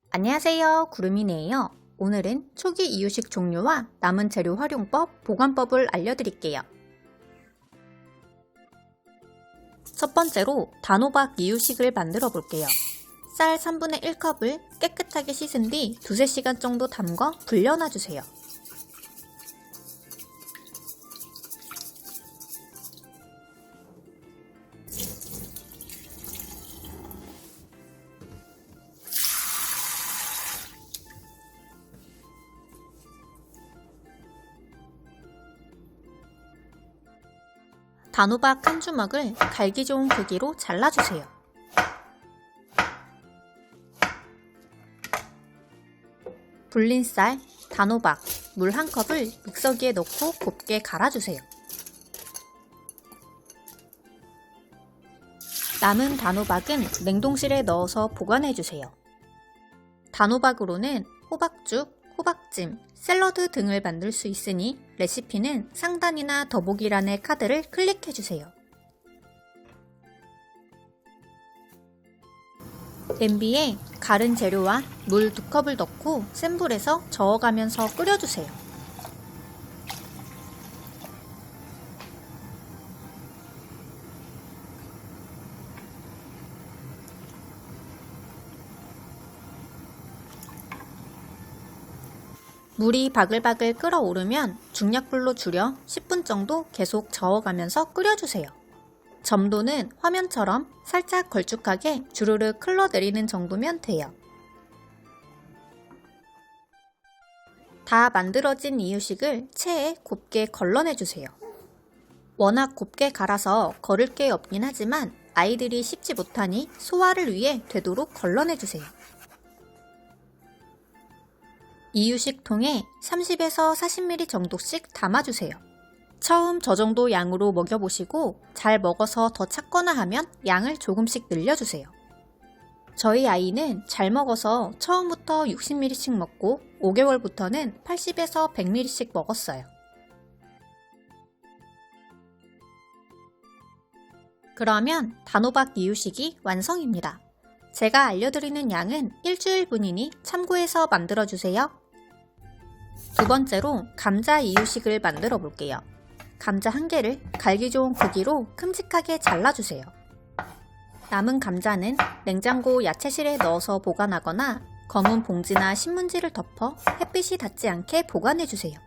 안녕하세요, 구름이네요. 오늘은 초기 이유식 종류와 남은 재료 활용법, 보관법을 알려드릴게요. 첫 번째로 단호박 이유식을 만들어 볼게요. 쌀 3분의 1컵을 깨끗하게 씻은 뒤 2~3시간 정도 담궈 불려놔주세요. 단호박 한 주먹을 갈기 좋은 크기로 잘라주세요. 불린 쌀, 단호박, 물 1컵을 믹서기에 넣고 곱게 갈아주세요. 남은 단호박은 냉동실에 넣어서 보관해주세요. 단호박으로는 호박죽, 호박찜, 샐러드 등을 만들 수 있으니 레시피는 상단이나 더보기란의 카드를 클릭해주세요. 냄비에 갈은 재료와 물 2컵을 넣고 센 불에서 저어가면서 끓여주세요. 물이 바글바글 끓어오르면 중약불로 줄여 10분 정도 계속 저어가면서 끓여주세요. 점도는 화면처럼 살짝 걸쭉하게 주르륵 흘러내리는 정도면 돼요. 다 만들어진 이유식을 체에 곱게 걸러내주세요. 워낙 곱게 갈아서 걸을 게 없긴 하지만 아이들이 씹지 못하니 소화를 위해 되도록 걸러내주세요. 이유식 통에 30에서 40ml 정도씩 담아주세요. 처음 저 정도 양으로 먹여보시고 잘 먹어서 더 찾거나 하면 양을 조금씩 늘려주세요. 저희 아이는 잘 먹어서 처음부터 60ml씩 먹고 5개월부터는 80에서 100ml씩 먹었어요. 그러면 단호박 이유식이 완성입니다. 제가 알려드리는 양은 일주일분이니 참고해서 만들어주세요. 두 번째로 감자 이유식을 만들어 볼게요. 감자 1개를 갈기 좋은 크기로 큼직하게 잘라주세요. 남은 감자는 냉장고 야채실에 넣어서 보관하거나 검은 봉지나 신문지를 덮어 햇빛이 닿지 않게 보관해주세요.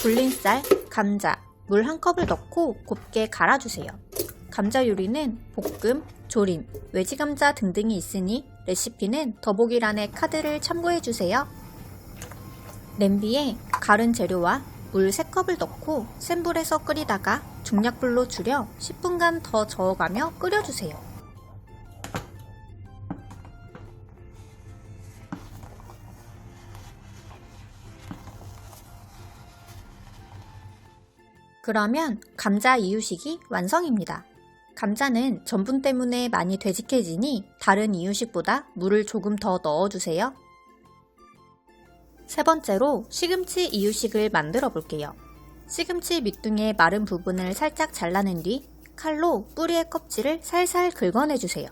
불린 쌀, 감자, 물 1컵을 넣고 곱게 갈아주세요. 감자 요리는 볶음, 조림, 외지감자 등등이 있으니 레시피는 더보기란의 카드를 참고해주세요. 냄비에 갈은 재료와 물 3컵을 넣고 센 불에서 끓이다가 중약불로 줄여 10분간 더 저어가며 끓여주세요. 그러면 감자 이유식이 완성입니다. 감자는 전분 때문에 많이 되직해지니 다른 이유식보다 물을 조금 더 넣어주세요. 세 번째로 시금치 이유식을 만들어 볼게요. 시금치 밑둥의 마른 부분을 살짝 잘라낸 뒤 칼로 뿌리의 껍질을 살살 긁어내주세요.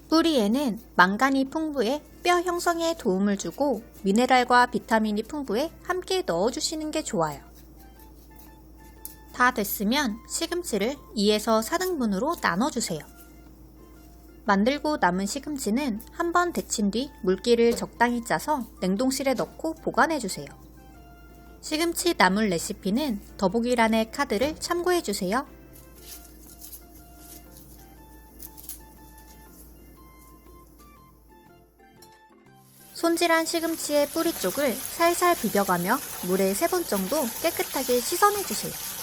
뿌리에는 망간이 풍부해 뼈 형성에 도움을 주고 미네랄과 비타민이 풍부해 함께 넣어주시는 게 좋아요. 다 됐으면 시금치를 2에서 4등분으로 나눠주세요. 만들고 남은 시금치는 한번 데친 뒤 물기를 적당히 짜서 냉동실에 넣고 보관해주세요. 시금치 나물 레시피는 더보기란의 카드를 참고해주세요. 손질한 시금치의 뿌리 쪽을 살살 비벼가며 물에 3번 정도 깨끗하게 씻어내주세요.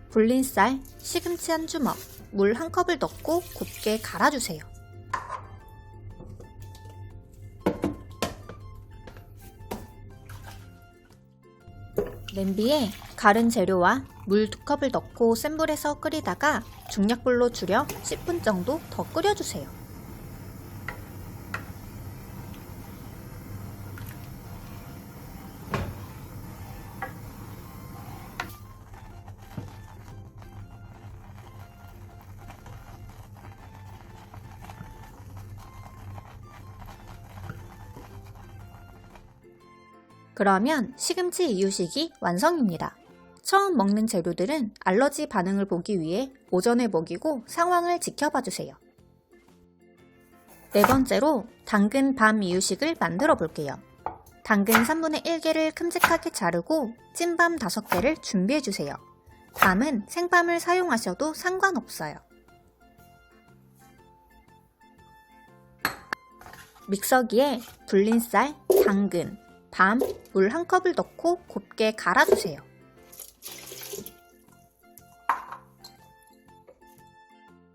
불린 쌀, 시금치 1주먹, 물 1컵을 넣고 곱게 갈아주세요. 냄비에 갈은 재료와 물 2컵을 넣고 센 불에서 끓이다가 중약불로 줄여 10분 정도 더 끓여주세요. 그러면 시금치 이유식이 완성입니다. 처음 먹는 재료들은 알러지 반응을 보기 위해 오전에 먹이고 상황을 지켜봐 주세요. 네 번째로 당근 밤 이유식을 만들어 볼게요. 당근 3분의 1개를 큼직하게 자르고 찐밤 5개를 준비해 주세요. 밤은 생밤을 사용하셔도 상관없어요. 믹서기에 불린 쌀, 당근, 밤, 물 1컵을 넣고 곱게 갈아주세요.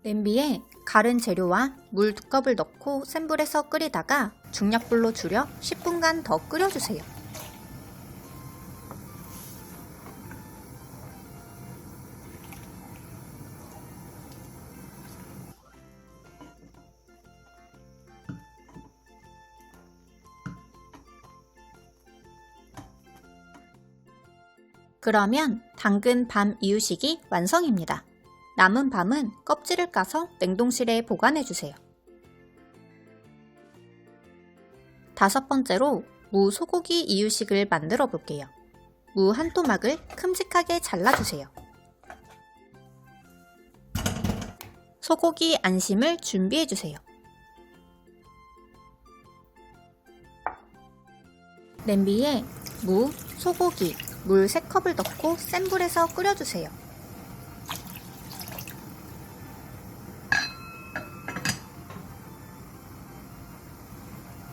냄비에 갈은 재료와 물 2컵을 넣고 센 불에서 끓이다가 중약불로 줄여 10분간 더 끓여주세요. 그러면 당근 밤 이유식이 완성입니다. 남은 밤은 껍질을 까서 냉동실에 보관해주세요. 5번째로 무 소고기 이유식을 만들어 볼게요. 무 한 토막을 큼직하게 잘라주세요. 소고기 안심을 준비해주세요. 냄비에 무, 소고기, 물 3컵을 넣고 센 불에서 끓여주세요.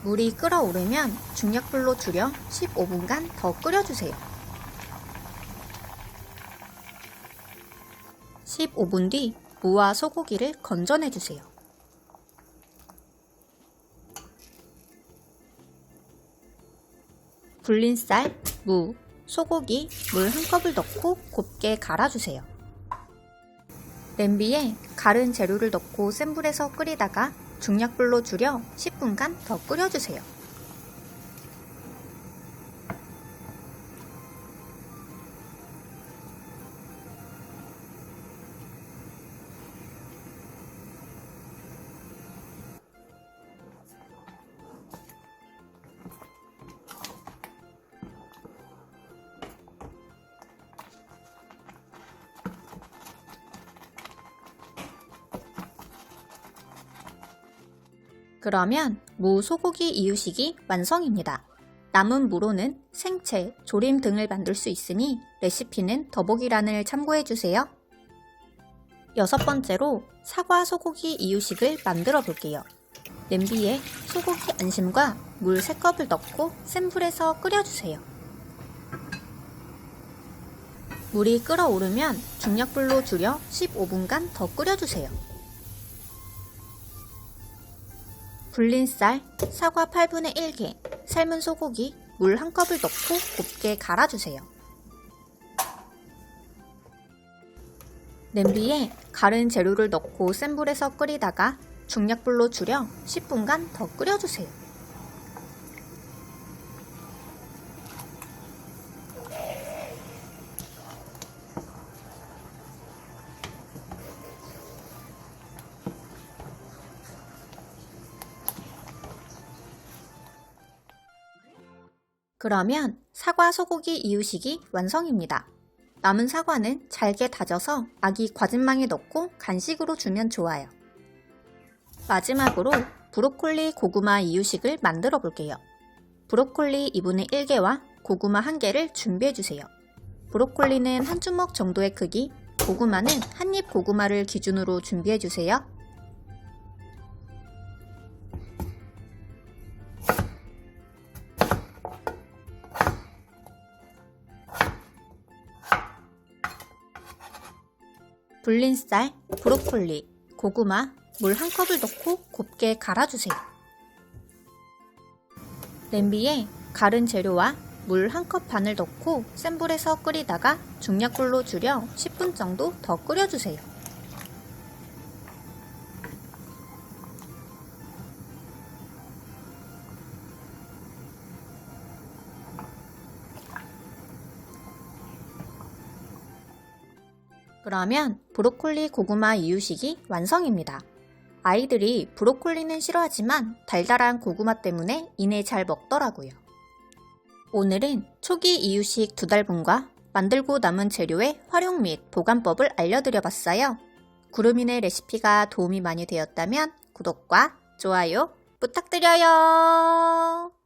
물이 끓어오르면 중약불로 줄여 15분간 더 끓여주세요. 15분 뒤 무와 소고기를 건져내주세요. 불린 쌀, 무, 소고기, 물 1컵을 넣고 곱게 갈아주세요. 냄비에 갈은 재료를 넣고 센 불에서 끓이다가 중약불로 줄여 10분간 더 끓여주세요. 그러면 무 소고기 이유식이 완성입니다. 남은 무로는 생채, 조림 등을 만들 수 있으니 레시피는 더보기란을 참고해주세요. 6번째로 사과 소고기 이유식을 만들어 볼게요. 냄비에 소고기 안심과 물 3컵을 넣고 센 불에서 끓여주세요. 물이 끓어오르면 중약불로 줄여 15분간 더 끓여주세요. 불린 쌀, 사과 8분의 1개, 삶은 소고기, 물 1컵을 넣고 곱게 갈아주세요. 냄비에 갈은 재료를 넣고 센 불에서 끓이다가 중약불로 줄여 10분간 더 끓여주세요. 그러면 사과 소고기 이유식이 완성입니다. 남은 사과는 잘게 다져서 아기 과즙망에 넣고 간식으로 주면 좋아요. 마지막으로 브로콜리 고구마 이유식을 만들어 볼게요. 브로콜리 2분의 1개와 고구마 1개를 준비해주세요. 브로콜리는 한 주먹 정도의 크기, 고구마는 한 입 고구마를 기준으로 준비해주세요. 불린 쌀, 브로콜리, 고구마, 물 1컵을 넣고 곱게 갈아주세요. 냄비에 갈은 재료와 물 1컵 반을 넣고 센 불에서 끓이다가 중약불로 줄여 10분 정도 더 끓여주세요. 그러면 브로콜리 고구마 이유식이 완성입니다. 아이들이 브로콜리는 싫어하지만 달달한 고구마 때문에 이내 잘 먹더라고요. 오늘은 초기 이유식 2달분과 만들고 남은 재료의 활용 및 보관법을 알려드려봤어요. 구름이네 레시피가 도움이 많이 되었다면 구독과 좋아요 부탁드려요.